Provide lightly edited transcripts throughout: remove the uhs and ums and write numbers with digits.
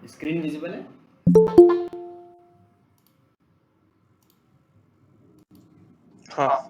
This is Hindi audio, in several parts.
स्क्रीन विजिबल है? हाँ।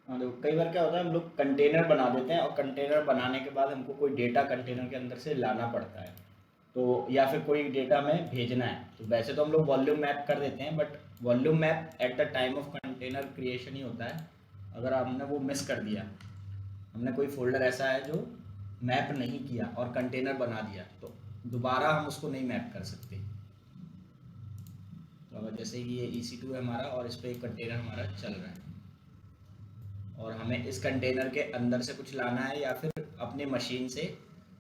हाँ, देखो कई बार क्या होता है, हम लोग कंटेनर बना देते हैं और कंटेनर बनाने के बाद हमको कोई डेटा कंटेनर के अंदर से लाना पड़ता है, तो या फिर कोई डेटा हमें भेजना है, तो वैसे तो हम लोग वॉल्यूम मैप कर देते हैं, but volume map at the time of container creation ही होता है। अगर हमने वो मिस कर दिया, हमने कोई फोल्डर ऐसा है जो मैप नहीं किया और कंटेनर बना दिया, तो दोबारा हम उसको नहीं मैप कर सकते। तो अगर जैसे कि ये EC2 है हमारा और इस पर एक कंटेनर हमारा चल रहा है और हमें इस कंटेनर के अंदर से कुछ लाना है या फिर अपने मशीन से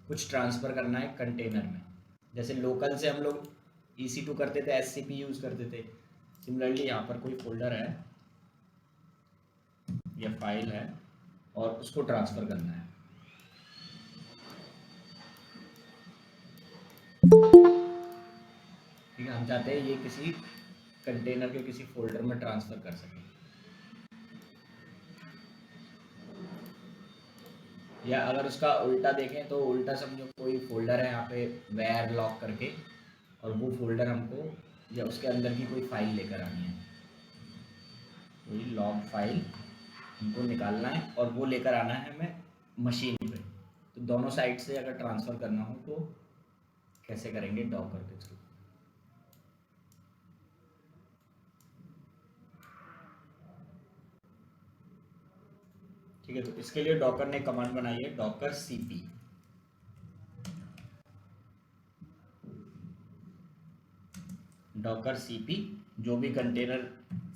कुछ ट्रांसफ़र करना है कंटेनर में। जैसे लोकल से हम लोग EC2 करते थे, SCP यूज़ करते थे, सिमिलरली यहाँ पर कोई फोल्डर है या फाइल है और उसको ट्रांसफ़र करना है। ठीक है, हम चाहते हैं ये किसी कंटेनर के किसी फोल्डर में ट्रांसफ़र कर सकें, या अगर उसका उल्टा देखें तो उल्टा समझो कोई फोल्डर है यहाँ पे वेयर लॉक करके, और वो फोल्डर हमको या उसके अंदर की कोई फाइल लेकर आनी है, कोई लॉग फाइल हमको निकालना है और वो लेकर आना है हमें मशीन पे। तो दोनों साइड से अगर ट्रांसफ़र करना हो तो कैसे करेंगे? डॉकर के थ्रू। ठीक है, तो इसके लिए डॉकर ने कमांड बनाई है डॉकर CP। डॉकर CP जो भी कंटेनर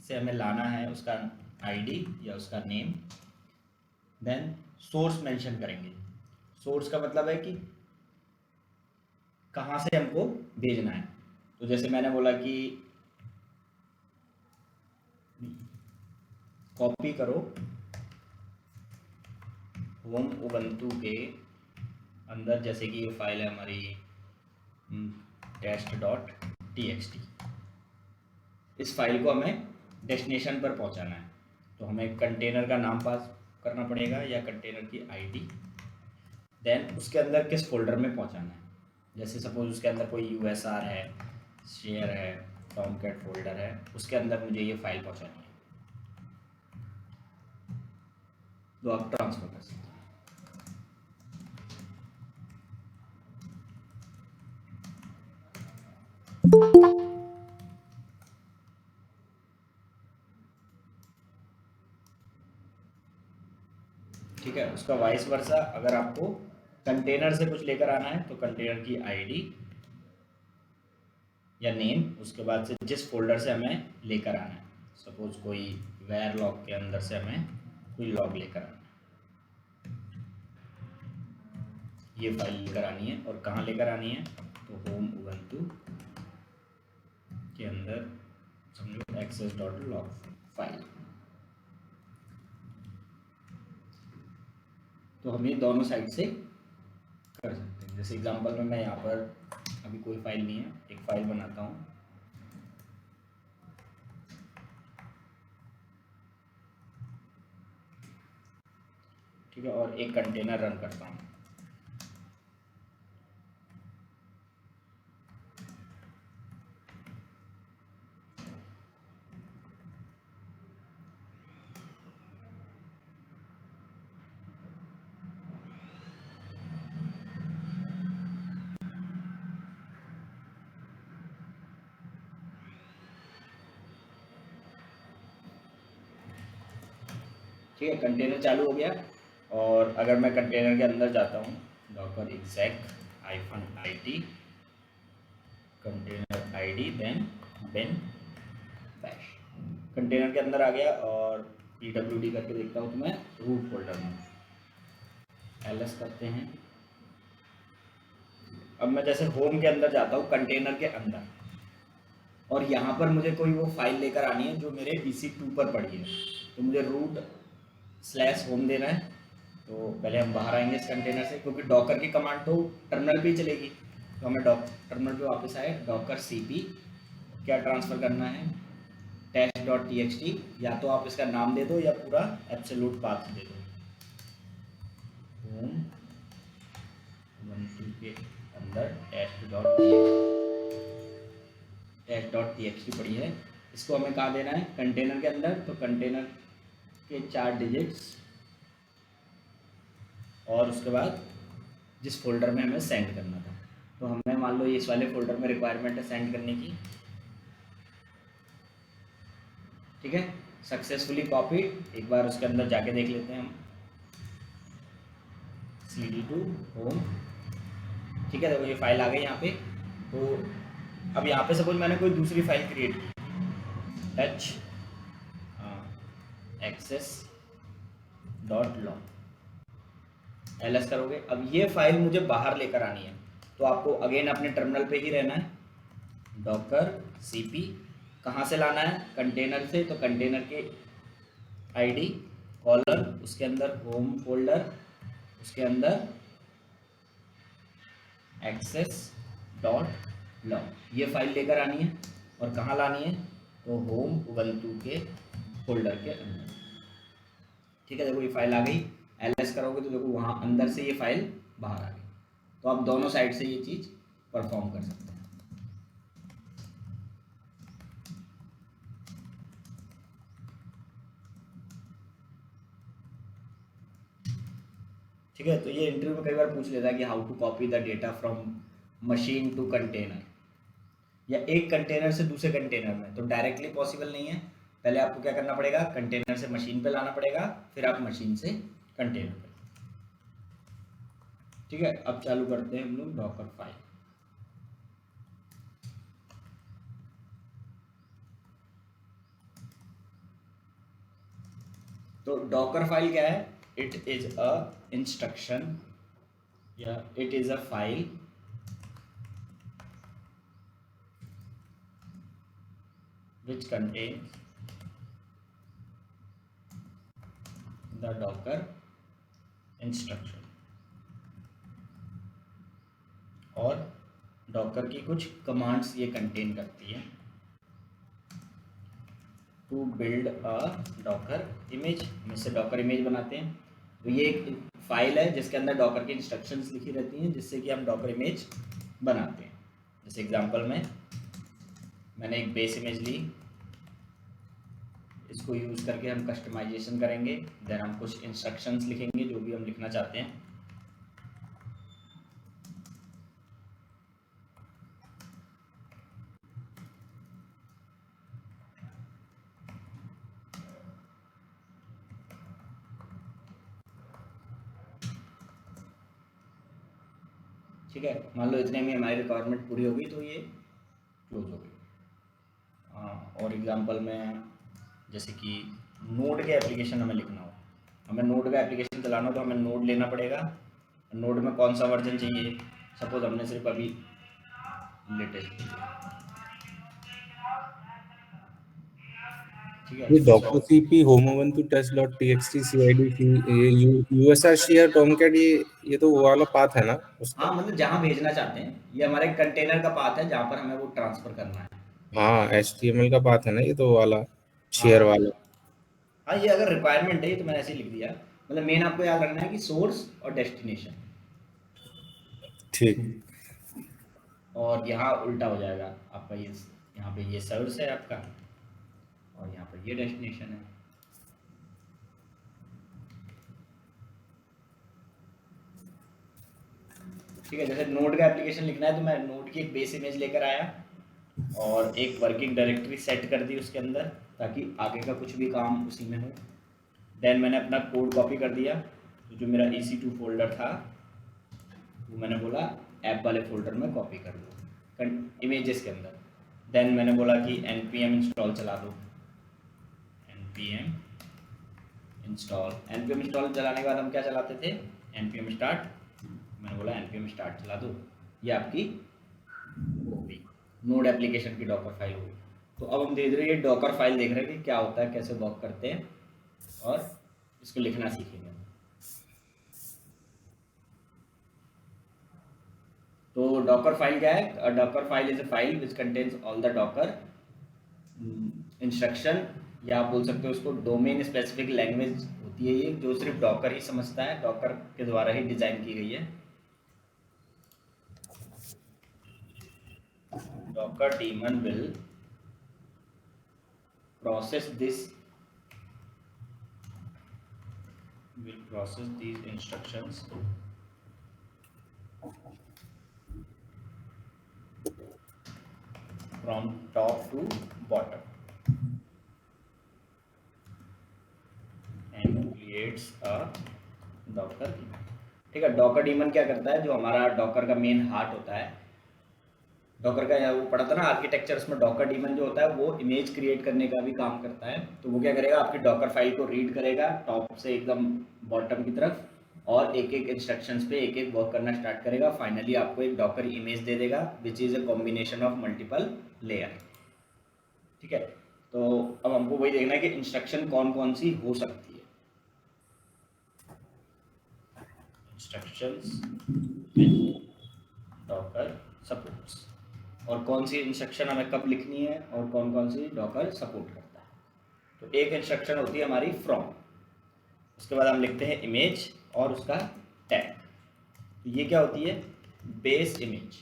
से हमें लाना है उसका ID या उसका नेम, देन सोर्स मेंशन करेंगे। सोर्स का मतलब है कि कहाँ से हमको भेजना है। तो जैसे मैंने बोला कि कॉपी करो होम उबंटू के अंदर, जैसे कि ये फाइल है हमारी test.txt, इस फाइल को हमें डेस्टिनेशन पर पहुंचाना है। तो हमें कंटेनर का नाम पास करना पड़ेगा या कंटेनर की आईडी, देन उसके अंदर किस फोल्डर में पहुंचाना है। जैसे सपोज उसके अंदर कोई यूएसआर है, शेयर है, टॉमकैट फोल्डर है, उसके अंदर मुझे ये फाइल पहुंचानी है, तो आप ट्रांसफर कर सकते हैं। ठीक है, उसका वाइस वर्सा, अगर आपको कंटेनर से कुछ लेकर आना है तो कंटेनर की आईडी या नेम, उसके बाद से जिस फोल्डर से हमें लेकर आना है, सपोज कोई वेयर लॉग के अंदर से हमें कोई लॉग लेकर आना है, ये फाइल लेकर आनी है। और कहाँ लेकर आनी है, तो होम उबंटू के अंदर समझो access.log फाइल। तो हम ये दोनों साइड से कर सकते हैं। जैसे एग्जांपल में मैं यहाँ पर अभी कोई फाइल नहीं है, एक फाइल बनाता हूँ, ठीक है, और एक कंटेनर रन करता हूँ। ठीक है, कंटेनर चालू हो गया। और अगर मैं कंटेनर के अंदर जाता हूँ, docker exec-it container ID then bin bash, container के अंदर आ गया। और pwd करके देखता हूँ तो मैं रूट फोल्डर में, ls करते हैं। अब मैं जैसे होम के अंदर जाता हूँ, कंटेनर के अंदर, और यहाँ पर मुझे कोई वो फाइल लेकर आनी है जो मेरे EC2 पर पड़ी है, तो मुझे root/home देना है। तो पहले हम बाहर आएंगे इस कंटेनर से, क्योंकि डॉकर की कमांड तो टर्मिनल पे ही चलेगी, तो हमें टर्मिनल पे वापस आए, डॉकर cp क्या ट्रांसफ़र करना है, test.txt, या तो आप इसका नाम दे दो या पूरा एब्सोल्यूट पाथ दे दो। होम उबंटू के अंदर test.txt पड़ी है, इसको हमें कहाँ देना है, कंटेनर के अंदर। तो कंटेनर के 4 डिजिट्स और उसके बाद जिस फोल्डर में हमें सेंड करना था, तो हमें मान लो इस वाले फोल्डर में रिक्वायरमेंट है सेंड करने की। ठीक है, सक्सेसफुली कॉपी। एक बार उसके अंदर जाके देख लेते हैं हम, cd2 होम। ठीक है, देखो ये फाइल आ गई यहाँ पे। तो अब यहाँ पे सपोज मैंने कोई दूसरी फाइल क्रिएट की, टच access.log, ls करोगे। अब ये फाइल मुझे बाहर लेकर आनी है, तो आपको अगेन अपने टर्मिनल पे ही रहना है, डॉकर cp, कहाँ से लाना है, कंटेनर से, तो कंटेनर के आईडी कॉलर, उसके अंदर होम फोल्डर, उसके अंदर access.log, ये फाइल लेकर आनी है। और कहाँ लानी है, तो होम उबंटू के फोल्डर के अंदर। ठीक है, देखो ये फाइल आ गई, ls करोगे तो देखो वहाँ अंदर से ये फाइल बाहर आ गई। तो आप दोनों साइड से ये चीज़ परफॉर्म कर सकते हैं। ठीक है, तो ये इंटरव्यू में कई बार पूछ लेता है कि how to copy the data from machine to container, या एक कंटेनर से दूसरे कंटेनर में। तो डायरेक्टली पॉसिबल नहीं है, पहले आपको क्या करना पड़ेगा, कंटेनर से मशीन पे लाना पड़ेगा, फिर आप मशीन से कंटेनर पे। ठीक है, अब चालू करते हैं हम लोग डॉकर फाइल। तो डॉकर फाइल क्या है, इट इज अ इंस्ट्रक्शन या it is a file which contains the docker instruction, और डॉकर की कुछ कमांड्स ये कंटेन करती है। To build a docker image, हम इससे डॉकर इमेज बनाते हैं। तो ये एक फाइल है जिसके अंदर डॉकर की इंस्ट्रक्शंस लिखी रहती हैं जिससे कि हम डॉकर इमेज बनाते हैं। जैसे एग्जांपल में मैंने एक बेस इमेज ली, इसको यूज़ करके हम कस्टमाइजेशन करेंगे, देन हम कुछ इंस्ट्रक्शंस लिखेंगे जो भी हम लिखना चाहते हैं। ठीक है, मान लो इतने में हमारी रिक्वायरमेंट पूरी होगी तो ये क्लोज हो गई। और एग्जांपल में जैसे कि नोड के एप्लीकेशन हमें लिखना हो, हमें नोड का एप्लीकेशन चलाना हो तो हमें नोड लेना पड़ेगा। नोड में कौन सा वर्जन चाहिए, सपोज हमने सिर्फ अभी लेटेस्ट, ठीक है ये so docker CP home ubuntu test dot TXT CID USR share Tomcat, ये तो वो वाला पाथ है ना उसका। हाँ मतलब जहाँ भेजना चाहते हैं, ये हमारे कंटेनर का पाथ है जहाँ पर हमें वो ट्रांसफ़र करना है। हाँ एचटीएमएल का पाथ है ना ये तो वाला, हाँ शेयर वाला। हाँ, ये अगर रिक्वायरमेंट है तो मैंने ऐसे ही लिख दिया। मतलब मेन आपको याद रखना है कि सोर्स और डेस्टिनेशन, ठीक। और यहाँ उल्टा हो जाएगा आपका, ये यहाँ पे ये सोर्स है आपका और यहाँ पर ये डेस्टिनेशन है। ठीक है, जैसे नोड का एप्लीकेशन लिखना है तो मैं नोड की एक बेस इमेज लेकर आया और एक वर्किंग डायरेक्टरी सेट कर दी उसके अंदर ताकि आगे का कुछ भी काम उसी में हो। देन मैंने अपना कोड कॉपी कर दिया, तो जो मेरा EC2 फोल्डर था वो मैंने बोला ऐप वाले फोल्डर में कॉपी कर दो इमेजेस के अंदर। देन मैंने बोला कि npm इंस्टॉल चला दो, npm इंस्टॉल चलाने के बाद हम क्या चलाते थे, npm स्टार्ट। मैंने बोला npm स्टार्ट चला दो, ये आपकी हो गई नोड एप्लीकेशन की डॉकर फाइल हो गई। तो अब हम धीरे धीरे ये डॉकर फाइल देख रहे हैं कि क्या होता है, कैसे वर्क करते हैं और इसको लिखना सीखेंगे। तो डॉकर फाइल क्या है, Docker file is a file which contains all the Docker instruction, या आप बोल सकते हो उसको डोमेन स्पेसिफिक लैंग्वेज होती है ये, जो सिर्फ डॉकर ही समझता है, डॉकर के द्वारा ही डिजाइन की गई है। Docker demon will process these instructions from top to bottom and creates a docker daemon। ठीक है, डॉकर डीमन क्या करता है, जो हमारा डॉकर का मेन हार्ट होता है, डॉकर का वो पढ़ा था ना आर्किटेक्चर, उसमें डॉकर डीमन जो होता है वो इमेज क्रिएट करने का भी काम करता है। तो वो क्या करेगा, आपकी डॉकर फाइल को रीड करेगा टॉप से एकदम बॉटम की तरफ, और एक एक इंस्ट्रक्शंस पे एक एक वर्क करना स्टार्ट करेगा। फाइनली आपको एक डॉकर इमेज दे देगा which is a combination of multiple layer. ठीक है, तो अब हमको वही देखना है कि इंस्ट्रक्शन कौन कौन सी हो सकती है, इंस्ट्रक्शंस डॉकर सपोर्ट्स, और कौन सी इंस्ट्रक्शन हमें कब लिखनी है और कौन कौन सी डॉकर सपोर्ट करता है। तो एक इंस्ट्रक्शन होती है हमारी फ्रॉम, उसके बाद हम लिखते हैं इमेज और उसका टैग। तो ये क्या होती है, base image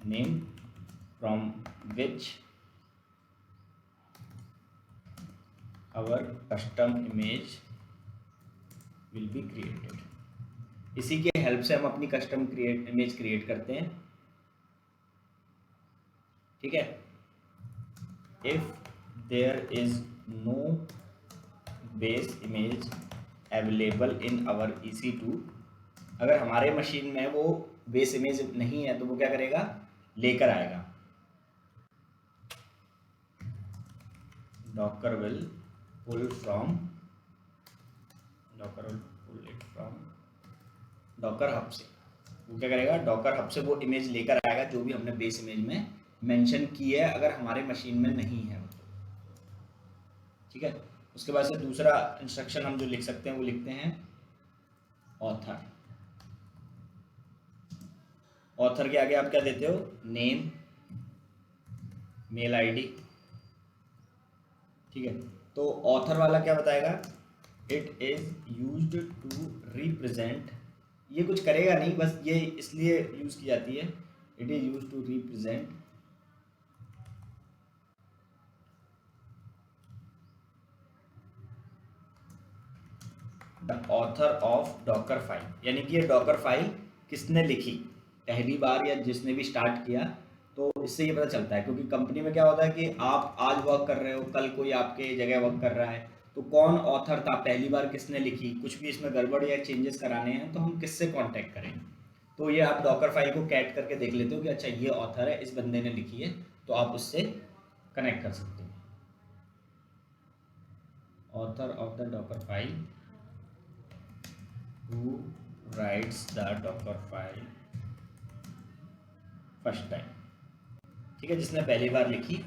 name from which our custom image will be created. इसी के हेल्प से हम अपनी कस्टम इमेज क्रिएट करते हैं। ठीक है, if there is no base image available in our EC2, अगर हमारे मशीन में वो बेस इमेज नहीं है तो वो क्या करेगा, लेकर आएगा। Docker will pull it from docker hub से, वो क्या करेगा, डॉकर हब से वो इमेज लेकर आएगा जो भी हमने बेस इमेज में मेंशन की है, अगर हमारे मशीन में नहीं है तो। ठीक है, उसके बाद से दूसरा इंस्ट्रक्शन हम जो लिख सकते हैं वो लिखते हैं ऑथर। ऑथर के आगे आप क्या देते हो, नेम, मेल ID। ठीक है, तो ऑथर वाला क्या बताएगा, it is used to represent, ये कुछ करेगा नहीं, बस ये इसलिए यूज की जाती है, it is used to represent the author of docker file, यानी कि ये डॉकर फाइल किसने लिखी पहली बार या जिसने भी स्टार्ट किया, तो इससे ये पता चलता है, क्योंकि कंपनी में क्या होता है कि आप आज वर्क कर रहे हो, कल कोई आपके जगह वर्क कर रहा है, तो कौन ऑथर था, पहली बार किसने लिखी, कुछ भी इसमें गड़बड़ या चेंजेस कराने हैं तो हम किससे कांटेक्ट करें। तो ये आप डॉकर फाइल को कैट करके देख लेते हो कि अच्छा ये ऑथर है, इस बंदे ने लिखी है, तो आप उससे कनेक्ट कर सकते हो। Author of the Docker file, who writes the docker file first time, ठीक है, जिसने पहली बार लिखी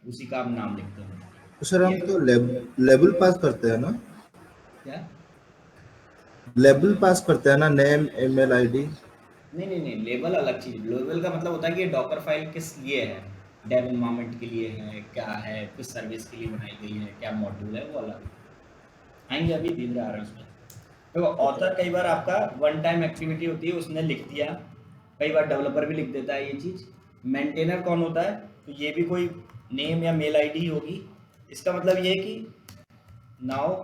उसी का हम नाम लिखते हैं। तो सर हम तो लेबल पास करते हैं ना, क्या लेबल पास करते हैं ना, नेम ईमेल आईडी। नहीं, लेबल अलग चीज, लेबल का मतलब होता है कि ये डॉकर फाइल किस लिए है, डेव एनवायरनमेंट के लिए है, क्या है, किस सर्विस के लिए बनाई गई है, क्या मॉड्यूल है, वो अलग आएंगे, अभी धीरे आ रहे हैं उसमें। तो ऑथर कई बार आपका वन टाइम एक्टिविटी होती है, उसने लिख दिया, कई बार डेवलपर भी लिख देता है ये चीज़। मेंटेनर कौन होता है, तो ये भी कोई नेम या मेल आईडी होगी, इसका मतलब ये है कि now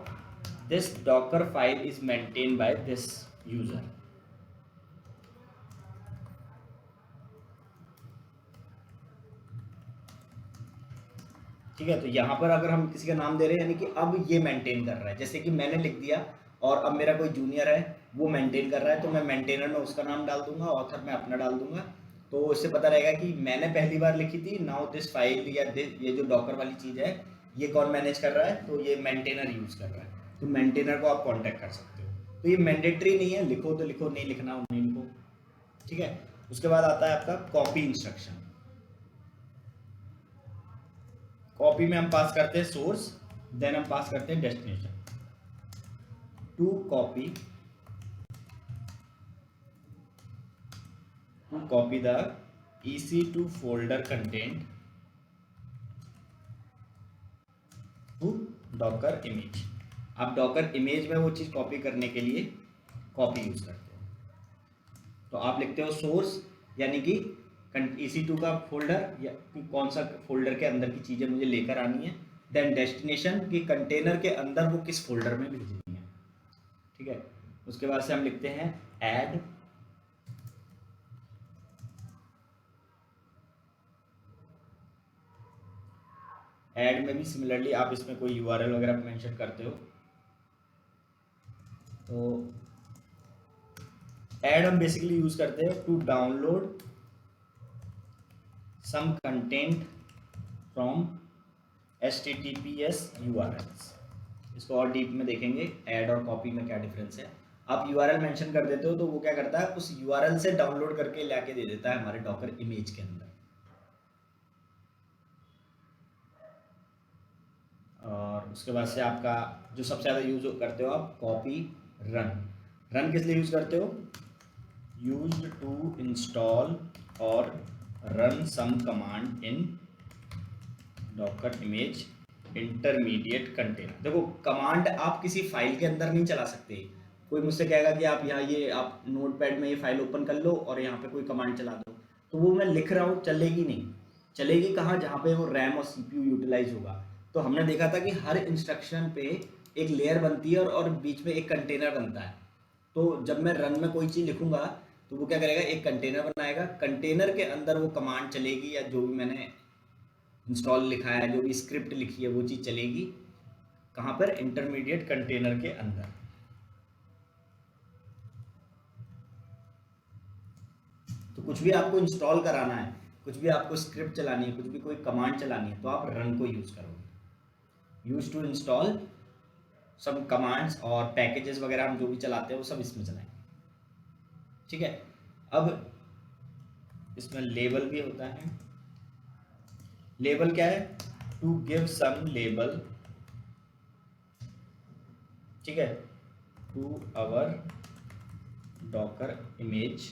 this Docker file is maintain by this user. ठीक है, तो यहाँ पर अगर हम किसी का नाम दे रहे हैं, यानी कि अब ये मेंटेन कर रहा है, जैसे कि मैंने लिख दिया और अब मेरा कोई जूनियर है वो मेंटेन कर रहा है, तो मैं मेंटेनर में उसका नाम डाल दूंगा, ऑथर में अपना डाल दूंगा, तो इससे पता रहेगा कि मैंने पहली बार लिखी थी, नाउ दिस फाइल या ये जो डॉकर वाली चीज़ है ये कौन मैनेज कर रहा है, तो ये मेंटेनर यूज़ कर रहा है, तो मेंटेनर को आप कॉन्टैक्ट कर सकते हो। तो ये मैंडेटरी नहीं है, लिखो तो लिखो, नहीं लिखना नहीं लिखो। ठीक है, उसके बाद आता है आपका कॉपी इंस्ट्रक्शन। कॉपी में हम पास करते हैं सोर्स, देन हम पास करते हैं destination. To copy the EC2 folder content to docker image. आप डॉकर इमेज में वो चीज़ कॉपी करने के लिए कॉपी यूज करते हो, तो आप लिखते हो सोर्स, यानी कि EC2 का फोल्डर या कौन सा फोल्डर के अंदर की चीज़ें मुझे लेकर आनी है, देन डेस्टिनेशन की कंटेनर के अंदर वो किस फोल्डर में भेजनी है। ठीक है, उसके बाद से हम लिखते हैं ऐड में भी सिमिलरली आप इसमें कोई URL वगैरह मेंशन करते हो, तो ऐड हम बेसिकली यूज करते हैं to download some content from HTTPS URLs। इसको और डीप में देखेंगे ऐड और कॉपी में क्या डिफरेंस है। आप URL मेंशन कर देते हो तो वो क्या करता है, उस URL से डाउनलोड करके लाके दे देता है हमारे डॉकर इमेज के अंदर। और उसके बाद से आपका जो सबसे ज़्यादा यूज करते हो आप कॉपी रन किस लिए यूज करते हो, यूज्ड टू इंस्टॉल और run some command in docker image intermediate container. देखो कमांड आप किसी फाइल के अंदर नहीं चला सकते। कोई मुझसे कहेगा कि आप यहाँ ये आप नोटपैड में ये फाइल ओपन कर लो और यहाँ पे कोई कमांड चला दो, तो वो मैं लिख रहा हूँ चलेगी नहीं। चलेगी कहाँ, जहाँ पे वो रैम और CPU यूटिलाइज होगा। तो हमने देखा था कि हर इंस्ट्रक्शन पे एक लेयर बनती है और बीच में एक कंटेनर बनता है। तो जब मैं रन में कोई चीज़ लिखूंगा तो वो क्या करेगा, एक कंटेनर बनाएगा, कंटेनर के अंदर वो कमांड चलेगी या जो भी मैंने इंस्टॉल लिखा है, जो भी स्क्रिप्ट लिखी है वो चीज़ चलेगी कहाँ पर, इंटरमीडिएट कंटेनर के अंदर। तो कुछ भी आपको इंस्टॉल कराना है, कुछ भी आपको स्क्रिप्ट चलानी है, कुछ भी कोई कमांड चलानी है, तो आप रन को यूज़ करोगे। यूज टू इंस्टॉल सब कमांड्स और पैकेजेस वगैरह हम जो भी चलाते हैं वो सब इसमें चलाएंगे। ठीक है, अब इसमें लेबल भी होता है। लेबल क्या है, टू गिव सम लेबल, ठीक है, टू आवर डॉकर इमेज।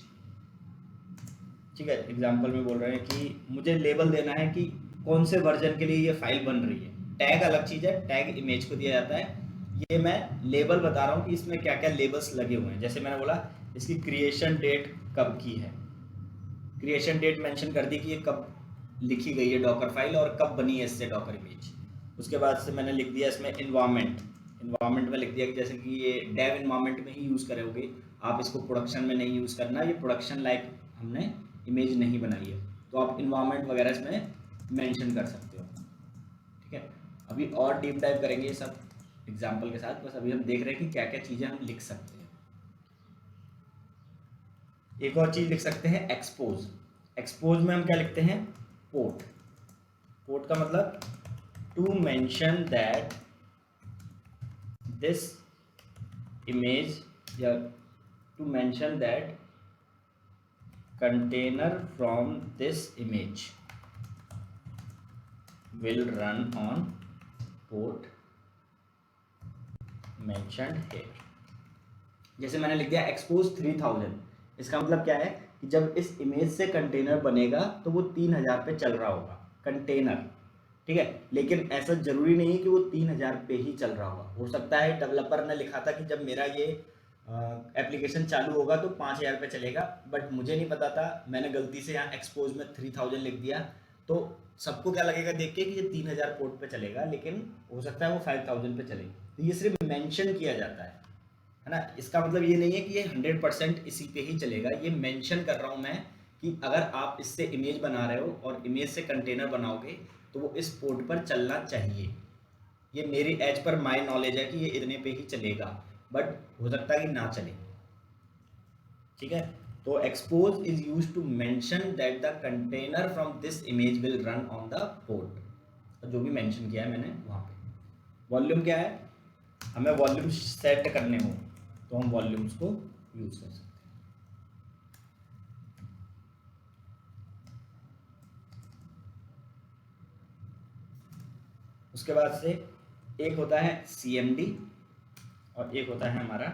ठीक है, एग्जांपल में बोल रहे हैं कि मुझे लेबल देना है कि कौन से वर्जन के लिए ये फाइल बन रही है, टैग अलग चीज़ है, टैग इमेज को दिया जाता है। ये मैं लेबल बता रहा हूँ कि इसमें क्या क्या लेबल्स लगे हुए हैं। जैसे मैंने बोला इसकी क्रिएशन डेट कब की है, क्रिएशन डेट मेंशन कर दी कि ये कब लिखी गई है डॉकर फाइल और कब बनी है इससे डॉकर इमेज। उसके बाद से मैंने लिख दिया इसमें इन्वायरमेंट में लिख दिया कि जैसे कि ये डेव इन्वायरमेंट में ही यूज़ करोगे आप, इसको प्रोडक्शन में नहीं यूज़ करना, ये प्रोडक्शन लाइक हमने इमेज नहीं बनाई है, तो आप इन्वायरमेंट वगैरह इसमें मेंशन कर सकते हो। ठीक है, अभी और डीप डाइव करेंगे ये सब एग्जाम्पल के साथ, बस अभी हम देख रहे हैं कि क्या क्या चीज़ें हम लिख सकते हैं। एक और चीज़ लिख सकते हैं एक्सपोज। एक्सपोज में हम क्या लिखते हैं, पोर्ट। पोर्ट का मतलब to mention that this image, या to mention that container from this image will run on port mentioned here। जैसे मैंने लिख दिया एक्सपोज 3000, इसका मतलब क्या है कि जब इस इमेज से कंटेनर बनेगा तो वो 3000 पे चल रहा होगा कंटेनर। ठीक है, लेकिन ऐसा जरूरी नहीं है कि वो 3000 पे ही चल रहा होगा। हो सकता है डेवलपर ने लिखा था कि जब मेरा ये एप्लीकेशन चालू होगा तो 5000 पे चलेगा, बट मुझे नहीं पता था, मैंने गलती से यहाँ एक्सपोज में 3000 लिख दिया, तो सबको क्या लगेगा देख के कि ये 3000 पोर्ट पे चलेगा, लेकिन हो सकता है वो 5000 पे चले। तो ये सिर्फ मेंशन किया जाता है ना। इसका मतलब ये नहीं है कि ये 100% इसी पे ही चलेगा, ये मेंशन कर रहा हूँ मैं कि अगर आप इससे इमेज बना रहे हो और इमेज से कंटेनर बनाओगे तो वो इस पोर्ट पर चलना चाहिए। ये मेरी एज पर माई नॉलेज है कि ये इतने पे ही चलेगा, बट हो सकता है कि ना चले। ठीक है, तो expose is used to mention that the container from this image will run on the port. जो भी मेंशन किया है मैंने वहाँ पे। वॉल्यूम क्या है, हमें वॉल्यूम सेट करने हो तो हम वॉल्यूम्स को यूज कर सकते हैं। उसके बाद से एक होता है CMD और एक होता है हमारा